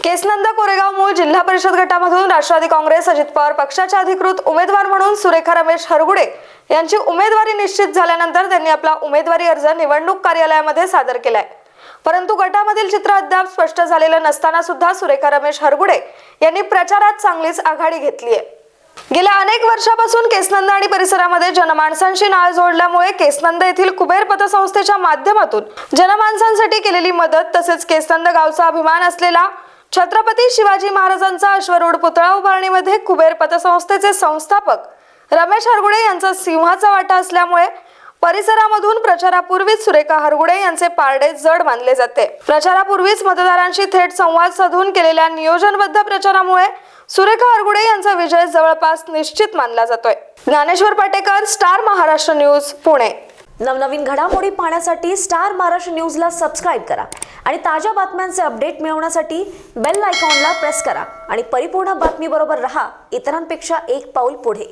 केसनंद कोरेगाव मूळ जिल्हा परिषद गटामधून राष्ट्रवादी काँग्रेस अजित पवार पक्षाच्या अधिकृत उमेदवार म्हणून सुरेखा रमेश हरगुडे यांची उमेदवारी निश्चित झाल्यानंतर त्यांनी आपला उमेदवारी अर्ज निवडणूक कार्यालयामध्ये सादर केलाय। परंतु गटामधील चित्र अद्याप स्पष्ट झालेलं नसताना सुद्धा सुरेखा रमेश हरगुडे यांनी प्रचारात चांगलीच आघाडी घेतली आहे। गेल्या अनेक वर्षापासून केसनंद आणि परिसरामध्ये जनमानसांशी नाळ जोडल्यामुळे केसनंद येथील कुबेर पतसंस्थेच्या माध्यमातून जनमानसांसाठी केलेली मदत तसेच केसनंद गावचा अभिमान असलेला छत्रपती शिवाजी महाराजांचा अश्वरूढ पुतळा उभारणीमध्ये कुबेर पतसंस्थेचे संस्थापक रमेश हरगुडे यांचा सिंहाचा वाटा असल्यामुळे परिसरामधून प्रचारापूर्वीच सुरेखा हरगुडे यांचे पारडे जड मानले जाते। प्रचारापूर्वीच मतदारांशी थेट संवाद साधून केलेल्या नियोजनबद्ध प्रचारामुळे सुरेखा हरगुडे यांचा विजय जवळपास निश्चित मानला जातोय। Dnyaneshwar Patekar, star Maharashtra news, Pune. नवनवीन घडामोडी पाहण्यासाठी स्टार महाराष्ट्र न्यूजला सबस्क्राइब करा आणि ताज्या बातम्यांचे अपडेट मिळवण्यासाठी बेल आयकॉनला प्रेस करा आणि परिपूर्ण बातमीबरोबर रहा, इतरांपेक्षा एक पाऊल पुढे।